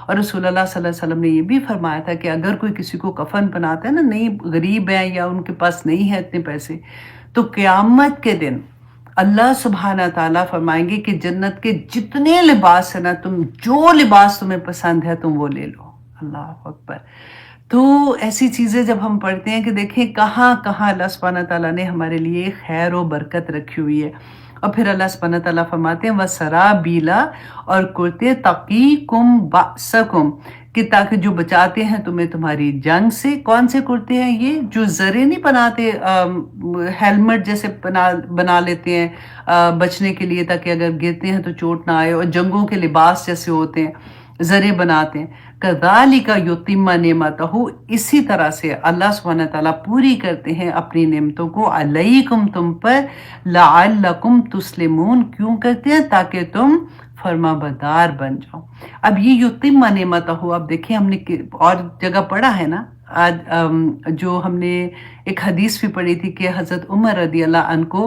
اور رسول اللہ صلی اللہ علیہ وسلم نے یہ بھی فرمایا تھا کہ اگر کوئی کسی کو کفن بناتا ہے نا، نہیں غریب ہے یا ان کے پاس نہیں ہے اتنے پیسے، تو قیامت کے دن اللہ سبحانہ تعالیٰ فرمائیں گے کہ جنت کے جتنے لباس ہیں نا، تم جو لباس تمہیں پسند ہے تم وہ لے لو۔ اللہ اکبر۔ تو ایسی چیزیں جب ہم پڑھتے ہیں کہ دیکھیں کہاں کہاں اللہ سبحانہ تعالیٰ نے ہمارے لیے خیر و برکت رکھی ہوئی ہے۔ اور پھر اللہ سبحانہ تعالیٰ فرماتے ہیں وَسَرَابِيلَ، اور کرتے تَقِيكُمْ بَأْسَكُمْ، کہ تاکہ جو بچاتے ہیں تمہیں تمہاری جنگ سے۔ کون سے کرتے ہیں یہ؟ جو زرے نہیں بناتے، ہیلمٹ جیسے بنا لیتے ہیں بچنے کے لیے تاکہ اگر گرتے ہیں تو چوٹ نہ آئے، اور جنگوں کے لباس جیسے ہوتے ہیں زرے بناتے ہیں۔ كَذَلِكَ يُتِمَّ نِعْمَتَهُ، اسی طرح سے اللہ سبحانہ تعالیٰ پوری کرتے ہیں اپنی نعمتوں کو علیکم، تم پر، لعلکم تسلمون، کیوں کرتے ہیں؟ تاکہ تم فرما بردار بن جاؤ۔ اب یہ یتم نعمتہ، اب دیکھیں ہم نے اور جگہ پڑھا ہے نا، آج جو ہم نے ایک حدیث بھی پڑھی تھی کہ حضرت عمر رضی اللہ عنہ کو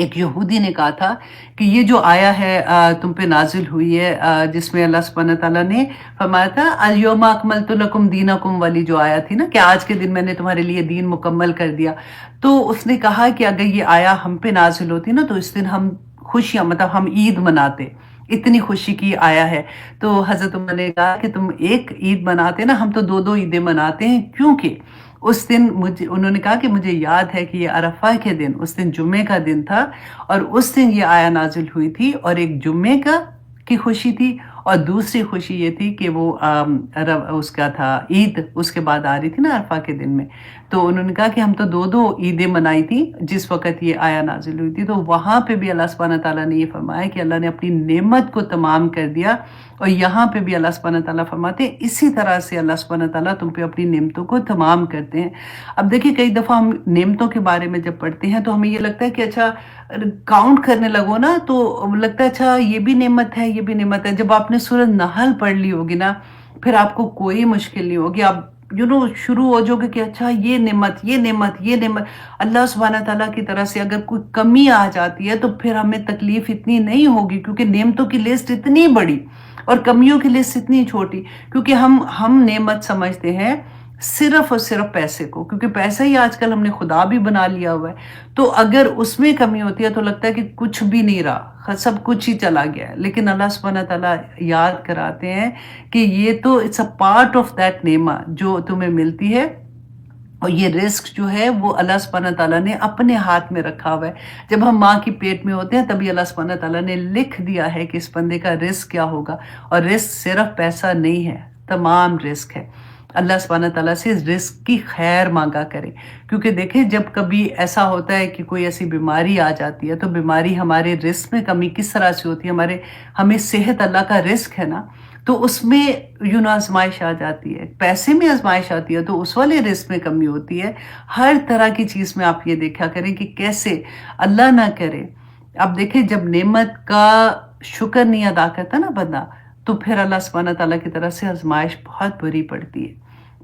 ایک یہودی نے کہا تھا کہ یہ جو آیا ہے تم پہ نازل ہوئی ہے، جس میں اللہ سبحانہ تعالیٰ نے فرمایا تھا الیوم اکملت لکم دینکم والی جو آیا تھی نا، کہ آج کے دن میں نے تمہارے لیے دین مکمل کر دیا، تو اس نے کہا کہ اگر یہ آیا ہم پہ نازل ہوتی نا تو اس دن ہم خوشیاں، مطلب ہم عید مناتے، اتنی خوشی کی آیا ہے۔ تو حضرت عمر نے کہا کہ تم ایک عید مناتے نا، ہم تو دو دو عیدیں مناتے ہیں، کیونکہ اس دن انہوں نے کہا کہ مجھے یاد ہے کہ یہ عرفہ کے دن، اس دن جمعے کا دن تھا، اور اس دن یہ آیا نازل ہوئی تھی، اور ایک جمعے کی خوشی تھی، اور دوسری خوشی یہ تھی کہ وہ اس کا تھا عید اس کے بعد آ رہی تھی نا عرفہ کے دن میں۔ تو انہوں نے کہا کہ ہم تو دو دو عیدیں منائی تھی جس وقت یہ آیا نازل ہوئی تھی۔ تو وہاں پہ بھی اللہ سبحانہ تعالیٰ نے یہ فرمایا کہ اللہ نے اپنی نعمت کو تمام کر دیا، اور یہاں پہ بھی اللہ سبحانہ تعالیٰ فرماتے ہیں اسی طرح سے اللہ سبحانہ تعالیٰ تم پہ اپنی نعمتوں کو تمام کرتے ہیں۔ اب دیکھیں کئی دفعہ ہم نعمتوں کے بارے میں جب پڑھتے ہیں تو ہمیں یہ لگتا ہے کہ اچھا کاؤنٹ کرنے لگو نا تو لگتا ہے اچھا یہ بھی نعمت ہے، یہ بھی نعمت ہے۔ جب آپ نے سورۃ نحل پڑھ لی ہوگی نا، پھر آپ کو کوئی مشکل نہیں ہوگی، آپ شروع ہو جاؤ گے کہ اچھا یہ نعمت، یہ نعمت، یہ نعمت۔ اللہ سبحانہ تعالیٰ کی طرف سے اگر کوئی کمی آ جاتی ہے تو پھر ہمیں تکلیف اتنی نہیں ہوگی، کیونکہ نعمتوں کی لسٹ اتنی بڑی اور کمیوں کی لسٹ اتنی چھوٹی، کیونکہ ہم نعمت سمجھتے ہیں صرف اور صرف پیسے کو، کیونکہ پیسہ ہی آج کل ہم نے خدا بھی بنا لیا ہوا ہے۔ تو اگر اس میں کمی ہوتی ہے تو لگتا ہے کہ کچھ بھی نہیں رہا، سب کچھ ہی چلا گیا ہے، لیکن اللہ سبحانہ تعالیٰ یاد کراتے ہیں کہ یہ تو it's a part of that نعمت جو تمہیں ملتی ہے، اور یہ رزق جو ہے وہ اللہ سبحانہ تعالیٰ نے اپنے ہاتھ میں رکھا ہوا ہے۔ جب ہم ماں کی پیٹ میں ہوتے ہیں تبھی اللہ سبحانہ تعالیٰ نے لکھ دیا ہے کہ اس بندے کا رزق کیا ہوگا، اور رزق صرف پیسہ نہیں ہے، تمام رزق ہے۔ اللہ سبحانہ تعالیٰ سے رزق کی خیر مانگا کریں، کیونکہ دیکھیں جب کبھی ایسا ہوتا ہے کہ کوئی ایسی بیماری آ جاتی ہے تو بیماری ہمارے رزق میں کمی کس طرح سے ہوتی ہے، ہمیں صحت اللہ کا رزق ہے نا، تو اس میں آزمائش آ جاتی ہے، پیسے میں آزمائش آتی ہے تو اس والے رزق میں کمی ہوتی ہے۔ ہر طرح کی چیز میں آپ یہ دیکھا کریں کہ کیسے اللہ نہ کرے، اب دیکھیں جب نعمت کا شکر نہیں ادا کرتا نا بندہ، تو پھر اللہ سبحانہ تعالیٰ کی طرف سے آزمائش بہت بری پڑتی ہے۔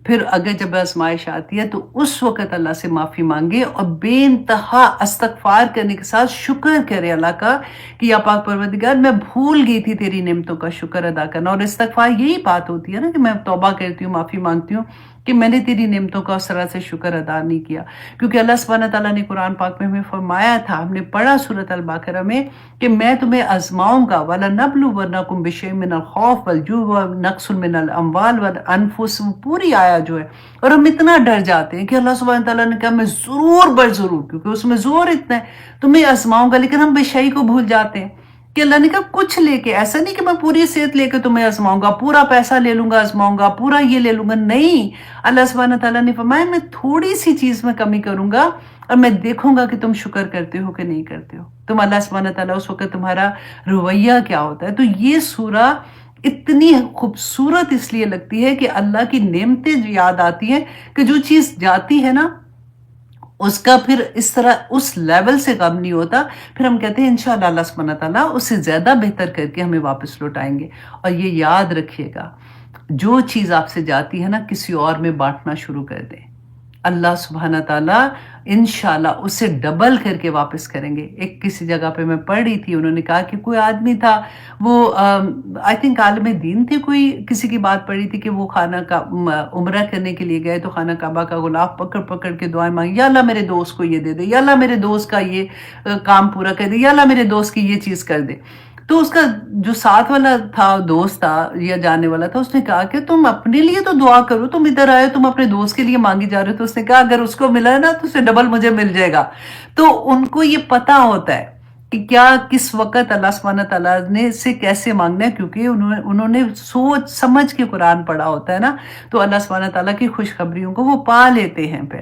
پھر اگر جب آزمائش آتی ہے تو اس وقت اللہ سے معافی مانگے اور بے انتہا استغفار کرنے کے ساتھ شکر کرے اللہ کا کہ یا پاک پروردگار میں بھول گئی تھی تیری نعمتوں کا شکر ادا کرنا۔ اور استغفار یہی بات ہوتی ہے نا کہ میں توبہ کرتی ہوں، معافی مانگتی ہوں کہ میں نے تیری نعمتوں کا اس طرح سے شکر ادا نہیں کیا، کیونکہ اللہ سبحانہ تعالیٰ نے قرآن پاک میں ہمیں فرمایا تھا، ہم نے پڑھا سورۃ البقرہ میں کہ میں تمہیں آزماؤں گا، وَلَنَبْلُوَنَّكُمْ بِشَيْءٍ مِّنَ الْخَوْفِ وَالْجُوعِ وَنَقْصٍ مِّنَ الْأَمْوَالِ وَالْأَنفُسِ، پوری آیا جو ہے، اور ہم اتنا ڈر جاتے ہیں کہ اللہ سبحانہ تعالیٰ نے کہا میں ضرور بر ضرور، کیونکہ اس میں زور اتنا ہے، تمہیں آزماؤں گا، لیکن ہم بے شئی کو بھول جاتے ہیں کہ اللہ نے کہا کچھ لے کے، ایسا نہیں کہ میں پوری صحت لے کے تمہیں آزماؤں گا، پورا پیسہ لے لوں گا آزماؤں گا، پورا یہ لے لوں گا، نہیں، اللہ سبحانہ تعالیٰ نے فرمایا میں تھوڑی سی چیز میں کمی کروں گا اور میں دیکھوں گا کہ تم شکر کرتے ہو کہ نہیں کرتے ہو، تم اللہ سبحانہ تعالیٰ اس وقت تمہارا رویہ کیا ہوتا ہے۔ تو یہ سورہ اتنی خوبصورت اس لیے لگتی ہے کہ اللہ کی نعمتیں یاد آتی ہیں کہ جو چیز جاتی ہے نا اس کا پھر اس طرح اس لیول سے کم نہیں ہوتا، پھر ہم کہتے ہیں انشاءاللہ اللہ سبحانہ تعالیٰ اس سے زیادہ بہتر کر کے ہمیں واپس لوٹائیں گے۔ اور یہ یاد رکھیے گا جو چیز آپ سے جاتی ہے نا کسی اور میں بانٹنا شروع کر دیں، اللہ سبحانہ تعالیٰ انشاءاللہ اسے ڈبل کر کے واپس کریں گے۔ ایک کسی جگہ پہ میں پڑھ رہی تھی، انہوں نے کہا کہ کوئی آدمی تھا، وہ آئی تھنک عالم دین تھے، کوئی کسی کی بات پڑھ رہی تھی کہ وہ خانہ کا عمرہ کرنے کے لیے گئے تو خانہ کعبہ کا غلاف پکڑ پکڑ کے دعائیں مانگی، یا اللہ میرے دوست کو یہ دے دے، یا اللہ میرے دوست کا یہ کام پورا کر دے، یا اللہ میرے دوست کی یہ چیز کر دے۔ تو اس کا جو ساتھ والا تھا، دوست تھا یا جانے والا تھا، اس نے کہا کہ تم اپنے لیے تو دعا کرو، تم ادھر آئے تم اپنے دوست کے لیے مانگی جا رہے ہو۔ تو اس نے کہا اگر اس کو ملا ہے نا تو اسے ڈبل مجھے مل جائے گا۔ تو ان کو یہ پتا ہوتا ہے کہ کیا کس وقت اللہ سبحانہ تعالیٰ نے سے کیسے مانگنا ہے، کیونکہ انہوں نے سوچ سمجھ کے قرآن پڑھا ہوتا ہے نا، تو اللہ سبحانہ تعالیٰ کی خوشخبریوں کو وہ پا لیتے ہیں پھر۔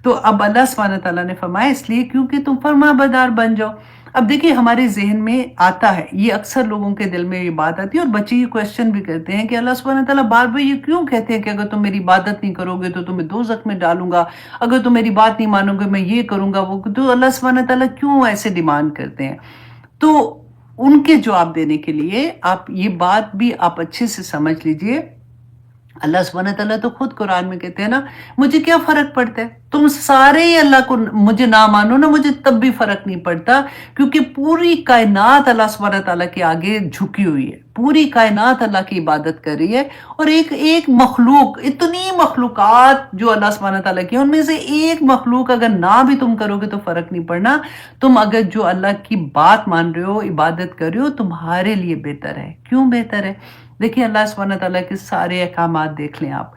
تو اب اللہ سبحانہ تعالیٰ نے فرمایا اس لیے کیونکہ تم فرما بردار بن جاؤ۔ اب دیکھیے ہمارے ذہن میں آتا ہے، یہ اکثر لوگوں کے دل میں یہ بات آتی ہے، اور بچے یہ کوشچن بھی کرتے ہیں کہ اللہ سبحانہ تعالیٰ بار بار یہ کیوں کہتے ہیں کہ اگر تم میری عبادت نہیں کرو گے تو تمہیں دوزخ میں ڈالوں گا، اگر تم میری بات نہیں مانو گے میں یہ کروں گا وہ، تو اللہ سبحانہ تعالیٰ کیوں ایسے ڈیمانڈ کرتے ہیں؟ تو ان کے جواب دینے کے لیے آپ یہ بات بھی آپ اچھے سے سمجھ لیجئے۔ اللہ سبحانہ تعالیٰ تو خود قرآن میں کہتے ہیں نا، مجھے کیا فرق پڑتا ہے، تم سارے ہی اللہ کو مجھے نہ مانو نا، مجھے تب بھی فرق نہیں پڑتا، کیونکہ پوری کائنات اللہ سبحانہ تعالیٰ کے آگے جھکی ہوئی ہے، پوری کائنات اللہ کی عبادت کر رہی ہے، اور ایک مخلوق، اتنی مخلوقات جو اللہ سبحانہ تعالیٰ کی، ان میں سے ایک مخلوق اگر نہ بھی تم کرو گے تو فرق نہیں پڑنا، تم اگر جو اللہ کی بات مان رہے ہو، عبادت کر رہے ہو، تمہارے لیے بہتر ہے۔ کیوں بہتر ہے؟ دیکھیں اللہ سبحانہ تعالیٰ کے سارے احکامات دیکھ لیں آپ،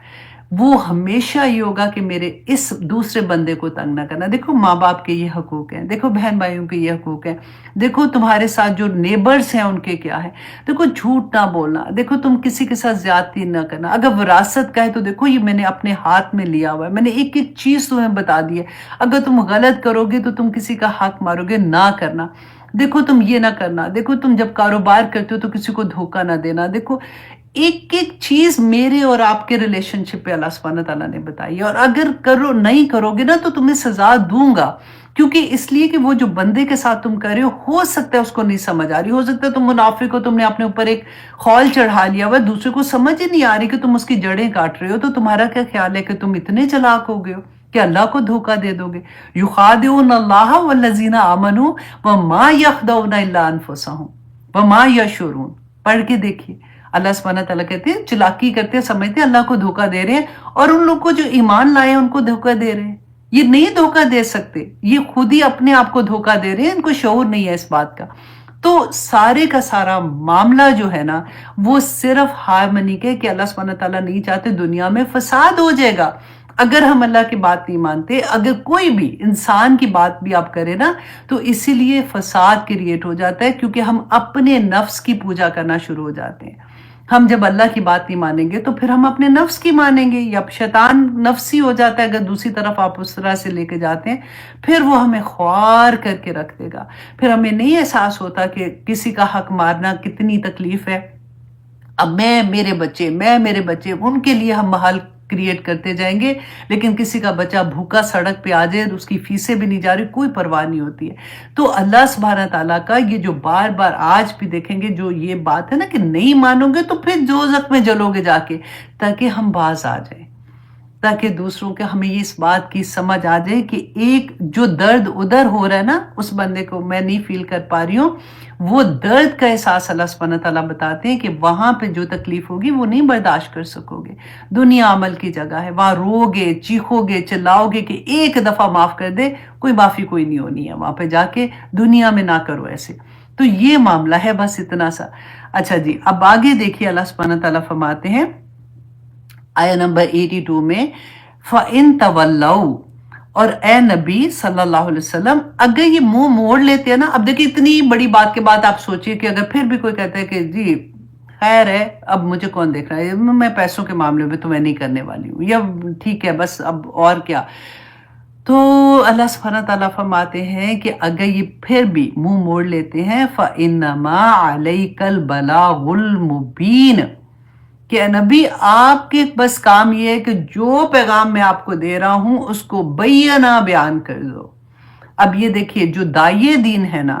وہ ہمیشہ یہ ہوگا کہ میرے اس دوسرے بندے کو تنگ نہ کرنا۔ دیکھو ماں باپ کے یہ حقوق ہیں، دیکھو بہن بھائیوں کے یہ حقوق ہیں، دیکھو تمہارے ساتھ جو نیبرز ہیں ان کے کیا ہے، دیکھو جھوٹ نہ بولنا، دیکھو تم کسی کے ساتھ زیادتی نہ کرنا، اگر وراثت کا ہے تو دیکھو یہ میں نے اپنے ہاتھ میں لیا ہوا ہے، میں نے ایک ایک چیز تمہیں بتا دی ہے، اگر تم غلط کرو گے تو تم کسی کا حق مارو گے، نہ کرنا، دیکھو تم یہ نہ کرنا، دیکھو تم جب کاروبار کرتے ہو تو کسی کو دھوکہ نہ دینا، دیکھو ایک ایک چیز میرے اور آپ کے ریلیشن شپ پہ اللہ سبحانہ تعالیٰ نے بتائی ہے، اور اگر نہیں کرو گے نا تو تمہیں سزا دوں گا، کیونکہ اس لیے کہ وہ جو بندے کے ساتھ تم کر رہے ہو سکتا ہے اس کو نہیں سمجھ آ رہی، ہو سکتا ہے تم منافق ہو، تم نے اپنے اوپر ایک خول چڑھا لیا ہوا، دوسرے کو سمجھ ہی نہیں آ رہی کہ تم اس کی جڑیں کاٹ رہے ہو، تو تمہارا کیا خیال ہے کہ تم اتنے چلاک ہو گئے ہو کہ اللہ کو دھوکہ دے دو گے؟ یخادعون اللہ والذین آمنوا وما یخدعون الا انفسهم وما یشعرون۔ پڑھ کے دیکھیے، اللہ سبحانہ تعالیٰ کہتے ہیں چلاکی کرتے ہیں، سمجھتے ہیں اللہ کو دھوکہ دے رہے ہیں، اور ان لوگ کو جو ایمان لائے ان کو دھوکہ دے رہے ہیں۔ یہ نہیں دھوکہ دے سکتے، یہ خود ہی اپنے آپ کو دھوکہ دے رہے ہیں، ان کو شعور نہیں ہے اس بات کا۔ تو سارے کا سارا معاملہ جو ہے نا وہ صرف ہارمنی کے کہ اللہ سبحانہ تعالیٰ نہیں چاہتے دنیا میں فساد ہو جائے گا اگر ہم اللہ کی بات نہیں مانتے۔ اگر کوئی بھی انسان کی بات بھی آپ کریں نا تو اسی لیے فساد کریٹ ہو جاتا ہے، کیونکہ ہم اپنے نفس کی پوجا کرنا شروع ہو جاتے ہیں۔ ہم جب اللہ کی بات نہیں مانیں گے تو پھر ہم اپنے نفس کی مانیں گے، یا شیطان نفسی ہو جاتا ہے اگر دوسری طرف آپ اس طرح سے لے کے جاتے ہیں، پھر وہ ہمیں خوار کر کے رکھ دے گا، پھر ہمیں نہیں احساس ہوتا کہ کسی کا حق مارنا کتنی تکلیف ہے۔ اب میں میرے بچے ان کے لیے ہم محل کریٹ کرتے جائیں گے، لیکن کسی کا بچہ بھوکا سڑک پہ آ جائے تو اس کی فیسیں بھی نہیں جا رہی، کوئی پرواہ نہیں ہوتی ہے۔ تو اللہ سبحانہ تعالیٰ کا یہ جو بار بار آج بھی دیکھیں گے جو یہ بات ہے نا کہ نہیں مانو گے تو پھر دوزخ میں جلو گے جا کے، تاکہ ہم باز آ جائیں، تاکہ دوسروں کے ہمیں اس بات کی سمجھ آ جائے کہ ایک جو درد ادھر ہو رہا ہے نا اس بندے کو میں نہیں فیل کر پا رہی ہوں، وہ درد کا احساس اللہ سبحانہ تعالیٰ بتاتے ہیں کہ وہاں پہ جو تکلیف ہوگی وہ نہیں برداشت کر سکو گے۔ دنیا عمل کی جگہ ہے، وہاں رو گے، چیخو گے، چلاؤ گے کہ ایک دفعہ معاف کر دے، کوئی معافی کوئی نہیں ہونی ہے وہاں پہ جا کے، دنیا میں نہ کرو ایسے۔ تو یہ معاملہ ہے، بس اتنا سا۔ اچھا جی، اب آگے دیکھیے اللہ سبحانہ تعالیٰ فرماتے ہیں آیہ نمبر 82 میں، فَإِن تَوَلَّوْا، اور اے نبی صلی اللہ علیہ وسلم اگر یہ منہ موڑ لیتے ہیں نا، اب دیکھیں اتنی بڑی بات کے بعد آپ سوچئے کہ اگر پھر بھی کوئی کہتا ہے کہ جی خیر ہے اب مجھے کون دیکھ رہا ہے، میں پیسوں کے معاملے میں تو میں نہیں کرنے والی ہوں، یا ٹھیک ہے بس اب اور کیا، تو اللہ سبحانہ تعالیٰ فرماتے ہیں کہ اگر یہ پھر بھی منہ موڑ لیتے ہیں فَإِنَّمَا عَلَيْكَ الْبَلَاغُ الْمُبِينُ، کہ نبی آپ کے بس کام یہ ہے کہ جو پیغام میں آپ کو دے رہا ہوں اس کو بیان کر دو۔ اب یہ دیکھیے جو داعی دین ہے نا،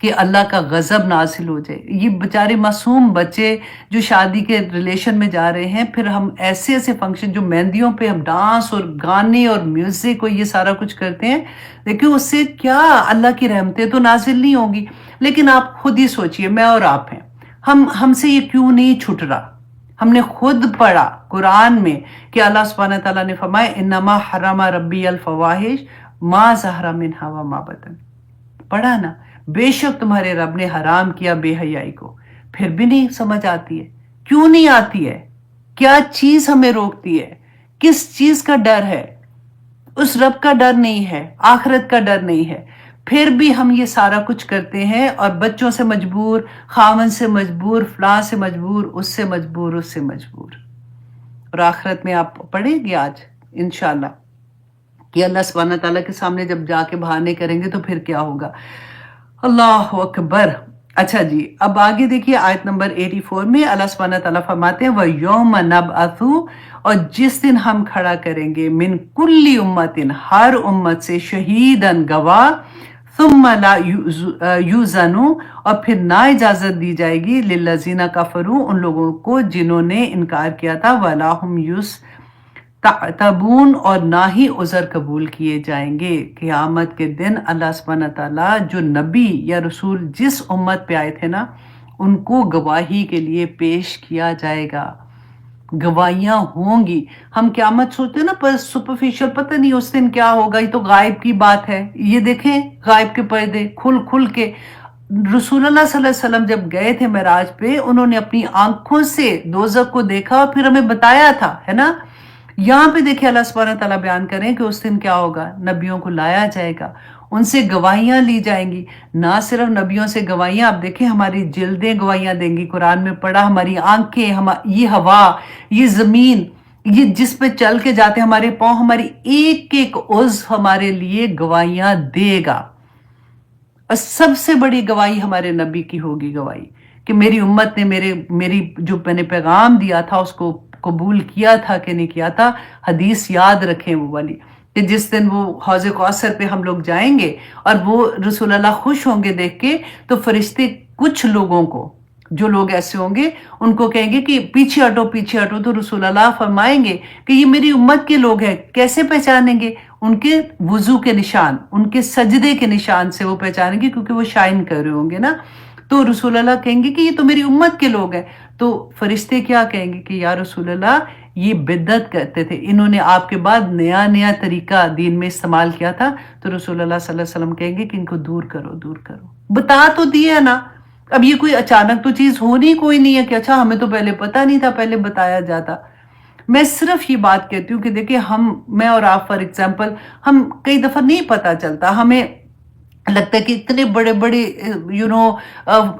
کہ اللہ کا غضب نازل ہو جائے. یہ بیچارے معصوم بچے جو شادی کے ریلیشن میں جا رہے ہیں، پھر ہم ایسے ایسے فنکشن جو مہندیوں پہ ہم ڈانس اور گانے اور میوزک اور یہ سارا کچھ کرتے ہیں، دیکھیں اس سے کیا اللہ کی رحمتیں تو نازل نہیں ہوگی. لیکن آپ خود ہی سوچئے، میں اور آپ ہیں، ہم سے یہ کیوں نہیں چھٹ رہا؟ ہم نے خود پڑھا قرآن میں کہ اللہ سبحانہ تعالیٰ نے فرمایا انما حرم ربی الفواحش ما ظہر منہا وما بطن. پڑھا نا، بے شک تمہارے رب نے حرام کیا بے حیائی کو. پھر بھی نہیں سمجھ آتی ہے. کیوں نہیں آتی ہے؟ کیا چیز ہمیں روکتی ہے؟ کس چیز کا ڈر ہے؟ اس رب کا ڈر نہیں ہے، آخرت کا ڈر نہیں ہے. پھر بھی ہم یہ سارا کچھ کرتے ہیں اور بچوں سے مجبور، خاون سے مجبور، فلاں سے مجبور، اس سے مجبور، اس سے مجبور. اور آخرت میں آپ پڑھیں گے آج انشاءاللہ کہ اللہ سبحانہ تعالیٰ کے سامنے جب جا کے بہانے کریں گے تو پھر کیا ہوگا. اللہ اکبر. اچھا جی، اب آگے دیکھیے آیت نمبر 84 میں اللہ سبحانہ تعالیٰ فرماتے ہیں وَيَوْمَ نَبْعَثُ، اور جس دن ہم کھڑا کریں گے من کل امت، ہر امت سے شہیدن گواہ، ثم لا یوزن، اور پھر نہ اجازت دی جائے گی للذین کفروا، ان لوگوں کو جنہوں نے انکار کیا تھا، ولا ہم تعتبون، اور نہ ہی عذر قبول کیے جائیں گے. قیامت کے دن اللہ سبحانہ تعالیٰ جو نبی یا رسول جس امت پہ آئے تھے نا، ان کو گواہی کے لیے پیش کیا جائے گا. گواہیاں ہوں گی. ہم قیامت سوچتے ہیں نا پر سپرفیشل، پتہ نہیں اس دن کیا ہوگا، یہ تو غائب کی بات ہے. یہ دیکھیں غائب کے پردے کھل کے رسول اللہ صلی اللہ علیہ وسلم جب گئے تھے معراج پہ، انہوں نے اپنی آنکھوں سے دوزخ کو دیکھا اور پھر ہمیں بتایا تھا، ہے نا. یہاں پہ دیکھیں اللہ سبحانہ تعالیٰ بیان کریں کہ اس دن کیا ہوگا. نبیوں کو لایا جائے گا، ان سے گواہیاں لی جائیں گی. نہ صرف نبیوں سے گواہیاں، آپ دیکھیں ہماری جلدیں گواہیاں دیں گی. قرآن میں پڑھا ہماری آنکھیں، یہ ہوا، یہ زمین، یہ جس پہ چل کے جاتے ہمارے پاؤں، ہماری ایک ایک عضو ہمارے لیے گواہیاں دے گا. اور سب سے بڑی گواہی ہمارے نبی کی ہوگی، گواہی کہ میری امت نے میری جو میں نے پیغام دیا تھا اس کو قبول کیا تھا کہ نہیں کیا تھا. حدیث یاد رکھیں وہ والی کہ جس دن وہ حوض کوثر پہ ہم لوگ جائیں گے اور وہ رسول اللہ خوش ہوں گے دیکھ کے، تو فرشتے کچھ لوگوں کو، جو لوگ ایسے ہوں گے ان کو کہیں گے کہ پیچھے ہٹو پیچھے ہٹو. تو رسول اللہ فرمائیں گے کہ یہ میری امت کے لوگ ہیں. کیسے پہچانیں گے؟ ان کے وضو کے نشان، ان کے سجدے کے نشان سے وہ پہچانیں گے، کیونکہ وہ شائن کر رہے ہوں گے نا. تو رسول اللہ کہیں گے کہ یہ تو میری امت کے لوگ ہیں. تو فرشتے کیا کہیں گے کہ یا رسول اللہ یہ بدعت کرتے تھے، انہوں نے آپ کے بعد نیا طریقہ دین میں استعمال کیا تھا. تو رسول اللہ صلی اللہ علیہ وسلم کہیں گے کہ ان کو دور کرو دور کرو. بتا تو دیا نا. اب یہ کوئی اچانک تو چیز ہونی کوئی نہیں ہے کہ اچھا ہمیں تو پہلے پتہ نہیں تھا، پہلے بتایا جاتا. میں صرف یہ بات کہتی ہوں کہ دیکھیں میں اور آپ فار ایگزامپل، ہم کئی دفعہ نہیں پتہ چلتا، ہمیں لگتا ہے کہ اتنے بڑے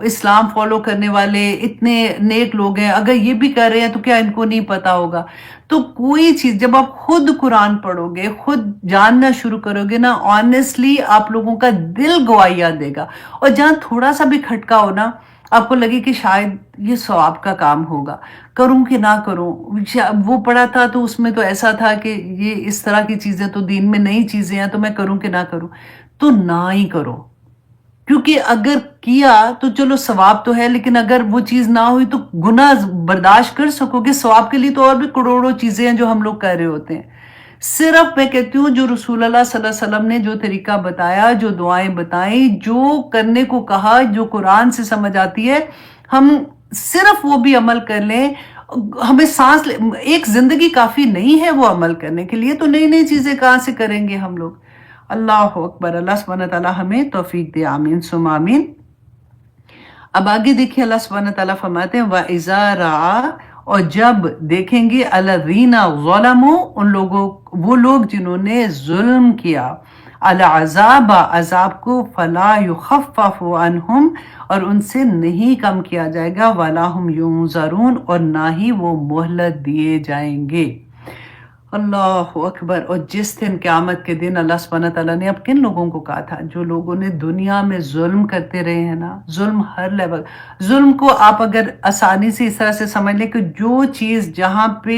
اسلام فالو کرنے والے اتنے نیک لوگ ہیں، اگر یہ بھی کر رہے ہیں تو کیا ان کو نہیں پتا ہوگا؟ تو کوئی چیز جب آپ خود قرآن پڑھو گے، خود جاننا شروع کرو گے نا، آنیسٹلی آپ لوگوں کا دل گواہیاں دے گا. اور جہاں تھوڑا سا بھی کھٹکا ہو نا، آپ کو لگے کہ شاید یہ ثواب کا کام ہوگا، کروں کہ نہ کروں. وہ پڑھا تھا تو اس میں تو ایسا تھا کہ یہ اس طرح کی چیزیں تو دین میں نئی چیزیں ہیں، تو میں کروں کہ نہ کروں. تو نہ ہی کرو، کیونکہ اگر کیا تو چلو ثواب تو ہے، لیکن اگر وہ چیز نہ ہوئی تو گناہ برداشت کر سکو گے. ثواب کے لیے تو اور بھی کروڑوں چیزیں ہیں جو ہم لوگ کر رہے ہوتے ہیں. صرف میں کہتی ہوں جو رسول اللہ صلی اللہ علیہ وسلم نے جو طریقہ بتایا، جو دعائیں بتائیں، جو کرنے کو کہا، جو قرآن سے سمجھ آتی ہے، ہم صرف وہ بھی عمل کر لیں. ہمیں ایک زندگی کافی نہیں ہے وہ عمل کرنے کے لیے، تو نئی چیزیں کہاں سے کریں گے ہم لوگ. اللہ اکبر. اللہ سبحانہ تعالیٰ ہمیں توفیق دے. آمین ثم آمین. اب آگے دیکھیے اللہ سبحانہ تعالیٰ فرماتے ہیں وَإِذَا رَأَى، اور جب دیکھیں گے الَّذِينَ ظَلَمُوا، وہ لوگ جنہوں نے ظلم کیا، العذاب، عذاب کو، فَلَا يُخَفَّفُ عَنْهُمْ، اور ان سے نہیں کم کیا جائے گا، وَلَا هُمْ يُنظَرُونَ، اور نہ ہی وہ مہلت دیے جائیں گے. اللہ اکبر. اور جس دن قیامت کے دن اللہ سبحانہ تعالیٰ نے اب کن لوگوں کو کہا تھا؟ جو لوگوں نے دنیا میں ظلم کرتے رہے ہیں نا، ظلم ہر لیول. ظلم کو آپ اگر آسانی سے اس طرح سے سمجھ لیں کہ جو چیز جہاں پہ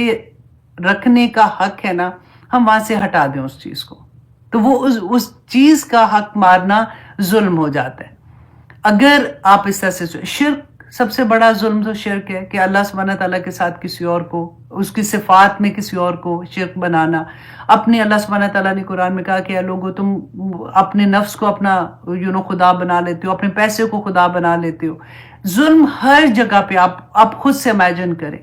رکھنے کا حق ہے نا، ہم وہاں سے ہٹا دیں اس چیز کو، تو وہ اس چیز کا حق مارنا ظلم ہو جاتا ہے. اگر آپ اس طرح سے شرک، سب سے بڑا ظلم تو شرک ہے کہ اللہ سبحانہ تعالیٰ کے ساتھ کسی اور کو، اس کی صفات میں کسی اور کو شرک بنانا. اپنے اللہ سبحانہ تعالیٰ نے قرآن میں کہا کہ اے لوگو تم اپنے نفس کو اپنا خدا بنا لیتے ہو، اپنے پیسے کو خدا بنا لیتے ہو. ظلم ہر جگہ پہ، آپ خود سے امیجن کریں.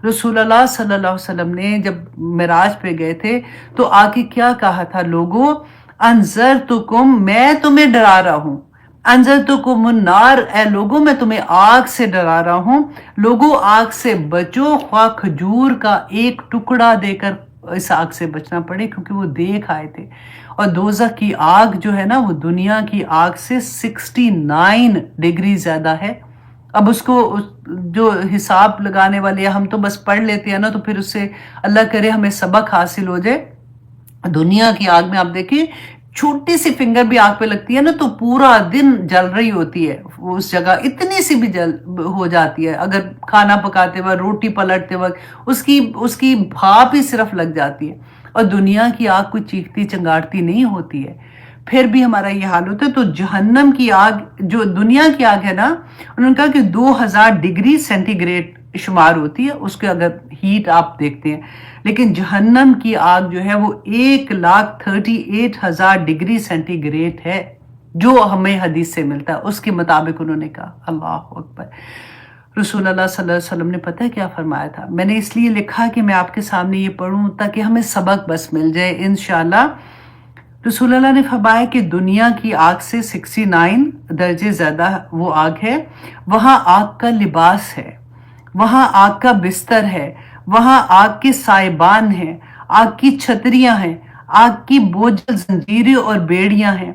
رسول اللہ صلی اللہ علیہ وسلم نے جب معراج پہ گئے تھے تو آ کے کیا کہا تھا، لوگو انذرتکم، میں تمہیں ڈرا رہا ہوں. انذرتکم النار، اے لوگوں میں تمہیں آگ سے ڈرا رہا ہوں. لوگوں آگ سے بچو، خواہ کھجور کا ایک ٹکڑا دے کر اس آگ سے بچنا پڑے، کیونکہ وہ دیکھ آئے تھے. اور دوزخ کی آگ جو ہے نا وہ دنیا کی آگ سے 69 ڈگری زیادہ ہے. اب اس کو جو حساب لگانے والے ہم تو بس پڑھ لیتے ہیں نا، تو پھر اس سے اللہ کرے ہمیں سبق حاصل ہو جائے. دنیا کی آگ میں آپ دیکھیں چھوٹی سی فنگر بھی آگ پہ لگتی ہے نا تو پورا دن جل رہی ہوتی ہے وہ، اس جگہ اتنی سی بھی جل ہو جاتی ہے. اگر کھانا پکاتے وقت، روٹی پلٹتے وقت اس کی بھاپ ہی صرف لگ جاتی ہے. اور دنیا کی آگ کوئی چیختی چنگاڑتی نہیں ہوتی ہے، پھر بھی ہمارا یہ حال ہوتا ہے. تو جہنم کی آگ، جو دنیا کی آگ ہے نا، انہوں نے کہا کہ 2000 ڈگری سینٹی گریڈ شمار ہوتی ہے اس کے اگر ہیٹ آپ دیکھتے ہیں. لیکن جہنم کی آگ جو ہے وہ 1,38,000 ڈگری سینٹی گریڈ ہے، جو ہمیں حدیث سے ملتا ہے. اس کے مطابق انہوں نے کہا. اللہ اکبر. رسول اللہ صلی اللہ علیہ وسلم نے پتہ کیا فرمایا تھا؟ میں نے اس لیے لکھا کہ میں آپ کے سامنے یہ پڑھوں تاکہ ہمیں سبق بس مل جائے انشاءاللہ. رسول اللہ نے فرمایا کہ دنیا کی آگ سے 69 درجے زیادہ وہ آگ ہے. وہاں آگ کا لباس ہے، وہاں آگ کا بستر ہے، وہاں آگ کے سائبان ہیں، آگ کی چھتریاں ہیں، آگ کی بوجھل زنجیریں اور بیڑیاں ہیں،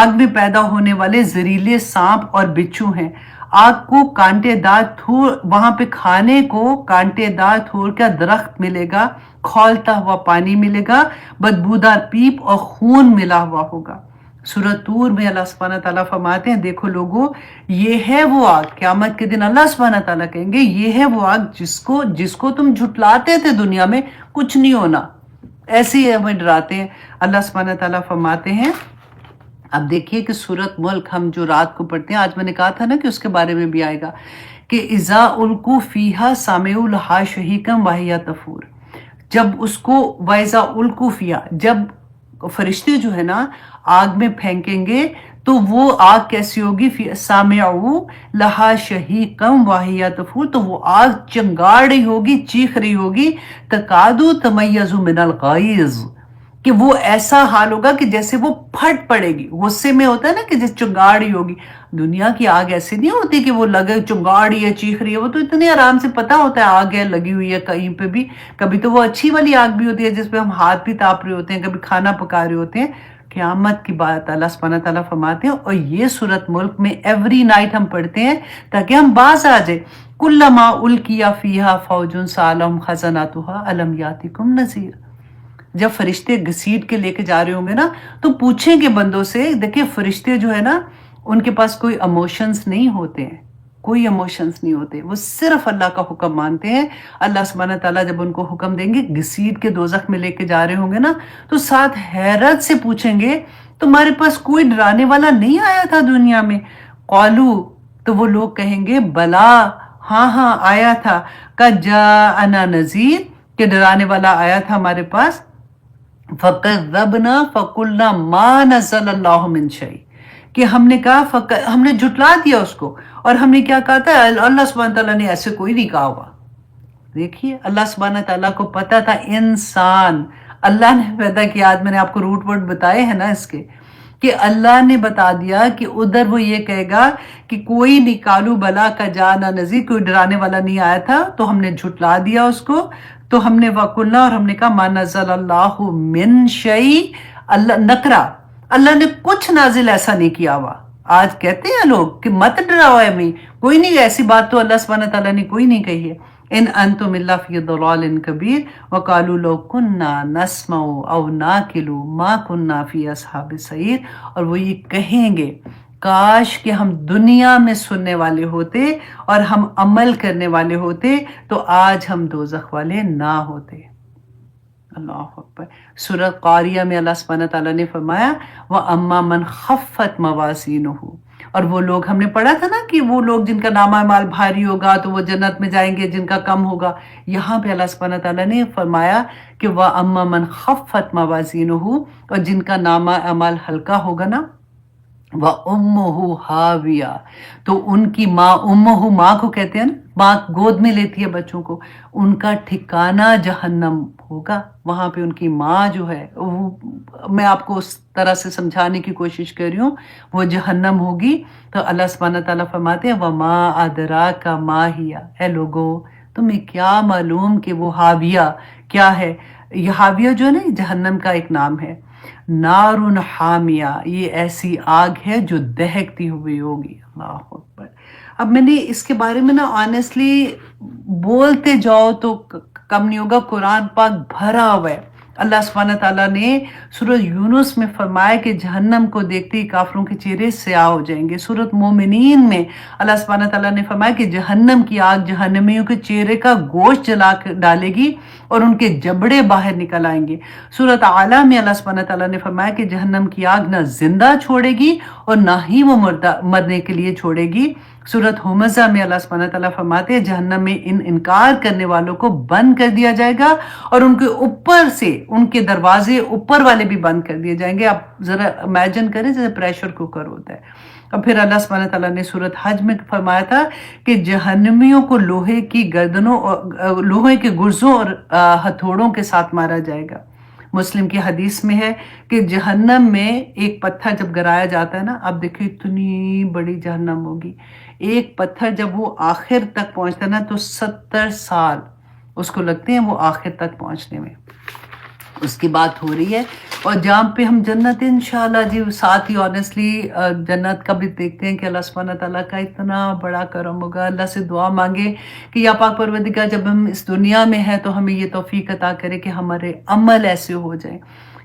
آگ میں پیدا ہونے والے زہریلے سانپ اور بچھو ہیں. آگ کو کانٹے دار تھور، وہاں پہ کھانے کو کانٹے دار تھور کا درخت ملے گا، کھولتا ہوا پانی ملے گا، بدبودار پیپ اور خون ملا ہوا ہوگا. سورۃ طور میں اللہ سبحانہ تعالیٰ فرماتے ہیں دیکھو لوگو، یہ ہے وہ آگ. قیامت کے دن اللہ سبحانہ تعالیٰ کہیں گے یہ ہے وہ آگ جس کو تم جھٹلاتے تھے دنیا میں، کچھ نہیں ہونا، ایسے ہی ہمیں ڈراتے ہیں. اللہ سبحانہ تعالیٰ فرماتے ہیں، اب دیکھیے کہ سورۃ ملک ہم جو رات کو پڑھتے ہیں، آج میں نے کہا تھا نا کہ اس کے بارے میں بھی آئے گا کہ اذا القوا فیہا سمعوا لہا شہیقا وہی تفور. جب اس کو وَإِذَا أُلْقُوا فِيهَا، جب فرشتے جو ہے نا آگ میں پھینکیں گے تو وہ آگ کیسی ہوگی؟ سَامِعُوا لَهَا شَهِيقًا وَهِيَ تَفُورُ، تو وہ آگ چنگاڑ رہی ہوگی، چیخ رہی ہوگی. تَكَادُ تَمَيَّزُ مِنَ الْغَيْظِ، کہ وہ ایسا حال ہوگا کہ جیسے وہ پھٹ پڑے گی. غصے میں ہوتا ہے نا کہ جیسے چنگاڑی ہوگی. دنیا کی آگ ایسے نہیں ہوتی کہ وہ لگے چنگاڑی ہے، چیخ رہی ہے. وہ تو اتنے آرام سے پتہ ہوتا ہے آگ ہے، لگی ہوئی ہے کہیں پہ بھی. کبھی تو وہ اچھی والی آگ بھی ہوتی ہے جس پہ ہم ہاتھ بھی تاپ رہے ہوتے ہیں، کبھی کھانا پکا رہے ہوتے ہیں. قیامت کی بات اللہ سبحانہ تعالیٰ فرماتے ہیں، اور یہ سورۃ ملک میں ایوری نائٹ ہم پڑھتے ہیں تاکہ ہم باز آ جائیں. کلما القی فیہا فوج سألہم خزنتہا الم یاتکم نذیر. جب فرشتے گھسیٹ کے لے کے جا رہے ہوں گے نا تو پوچھیں گے بندوں سے. دیکھیں فرشتے جو ہے نا ان کے پاس کوئی ایموشنز نہیں ہوتے ہیں، کوئی ایموشنز نہیں ہوتے، وہ صرف اللہ کا حکم مانتے ہیں. اللہ سبحانہ تعالیٰ جب ان کو حکم دیں گے گھسیٹ کے دوزخ میں لے کے جا رہے ہوں گے نا تو ساتھ حیرت سے پوچھیں گے تمہارے پاس کوئی ڈرانے والا نہیں آیا تھا دنیا میں؟ قالو، تو وہ لوگ کہیں گے بلا، ہاں ہاں آیا تھا. قد جاءنا نذیر، کہ ڈرانے والا آیا تھا ہمارے پاس. فَكَذَّبْنَا فَقُلْنَا مَا نَزَّلَ اللَّهُ مِن شَيْءٍ، کہ ہم نے کہا ہم نے جھٹلا دیا اس کو، اور ہم نے کیا کہا تھا؟ اللہ سبحانہ تعالیٰ نے ایسے کوئی نہیں کہا ہوا. دیکھیے اللہ سبحانہ تعالیٰ کو پتا تھا انسان اللہ نے پیدا کیا. آج میں نے آپ کو روٹ ورڈ بتائے ہیں نا اس کے، کہ اللہ نے بتا دیا کہ ادھر وہ یہ کہے گا کہ کوئی نکالو بلا کا جانا نذیر، کوئی ڈرانے والا نہیں آیا تھا، تو ہم نے جھٹلا دیا اس کو. تو ہم نے وَقُلْنَا، اور ہم نے کہا مَا نَزَّلَ اللَّهُ مِن شَيْءٍ، اللہ نکرا، اللہ نے کچھ نازل ایسا نہیں کیا ہوا. آج کہتے ہیں لوگ کہ مت ڈراؤ ہمیں، کوئی نہیں، ایسی بات تو اللہ سبحانہ تعالیٰ نے کوئی نہیں کہی ہے. ان انتم الا فی ضلال کبیر وقالوا لو کنا نسمع او ناقل ما کنا فی اصحاب السعیر. اور وہ یہ کہیں گے کاش کہ ہم دنیا میں سننے والے ہوتے اور ہم عمل کرنے والے ہوتے تو آج ہم دوزخ والے نہ ہوتے. اللہ اکبر. سورۃ قاریہ میں اللہ سبحانہ تعالیٰ نے فرمایا وَأَمَّا مَنْ خَفَّتْ مَوَازِينُهُ اور وہ لوگ ہم نے پڑھا تھا نا کہ وہ لوگ جن کا نامہ اعمال بھاری ہوگا تو وہ جنت میں جائیں گے، جن کا کم ہوگا. یہاں پہ اللہ سبحانہ تعالیٰ نے فرمایا کہ وَأَمَّا مَنْ خَفَّتْ مَوَازِينُهُ، اور جن کا نامہ اعمال ہلکا ہوگا نا، وَأُمُّهُ هَاوِيَةٌ، تو ان کی ماں، امہ ماں کو کہتے ہیں نا، ماں گود میں لیتی ہے بچوں کو، ان کا ٹھکانہ جہنم ہوگا. وہاں پہ ان کی ماں جو ہے میں آپ کو اس طرح سے سمجھانے کی کوشش کر رہی ہوں، وہ جہنم ہوگی. تو اللہ سبحانہ تعالیٰ فرماتے ہیں وَمَا أَدْرَاكَ مَا هِيَ، اے لوگو تمہیں کیا معلوم کہ وہ حاویہ کیا ہے. یہ حاویہ جو ہے نا، جہنم کا ایک نام ہے. نارن حامیہ، یہ ایسی آگ ہے جو دہکتی ہوئی ہوگی. اللہ اکبر. اب میں نے اس کے بارے میں نا آنیسٹلی بولتے جاؤ تو کم نہیں ہوگا. قرآن پاک بھرا ہوا ہے. اللہ سبحانہ تعالیٰ نے سورۃ یونس میں فرمایا کہ جہنم کو دیکھتے ہی کافروں کے چہرے سیاہ ہو جائیں گے. سورۃ مومنین میں اللہ سبحانہ تعالیٰ نے فرمایا کہ جہنم کی آگ جہنمیوں کے چہرے کا گوشت جلا کر ڈالے گی اور ان کے جبڑے باہر نکل آئیں گے. سورۃ اعلیٰ میں اللہ سبحانہ تعالیٰ نے فرمایا کہ جہنم کی آگ نہ زندہ چھوڑے گی اور نہ ہی وہ مرنے کے لیے چھوڑے گی. سورۃ ہمزہ میں اللہ سبحانہ تعالیٰ فرماتے ہیں جہنم میں انکار کرنے والوں کو بند کر دیا جائے گا اور ان کے اوپر سے ان کے دروازے اوپر والے بھی بند کر دیے جائیں گے. آپ ذرا امیجن کریں جیسے پریشر کوکر ہوتا ہے. اور پھر اللہ سبحانہ تعالیٰ نے سورۃ حج میں فرمایا تھا کہ جہنمیوں کو لوہے کی گردنوں اور لوہے کے گرزوں اور ہتھوڑوں کے ساتھ مارا جائے گا. مسلم کی حدیث میں ہے کہ جہنم میں ایک پتھر جب گرایا جاتا ہے نا، آپ دیکھیں اتنی بڑی جہنم ہوگی. ایک پتھر جب وہ آخر تک پہنچتا ہے نا تو 70 سال اس کو لگتے ہیں وہ آخر تک پہنچنے میں. اس کی بات ہو رہی ہے. اور جہاں پہ ہم جنت انشاءاللہ جی ساتھ ہی آنیسٹلی جنت کا بھی دیکھتے ہیں کہ اللہ سبحانہ تعالیٰ کا اتنا بڑا کرم ہوگا. اللہ سے دعا مانگے کہ یا پاک پروردگار جب ہم اس دنیا میں ہیں تو ہمیں یہ توفیق عطا کرے کہ ہمارے عمل ایسے ہو جائیں.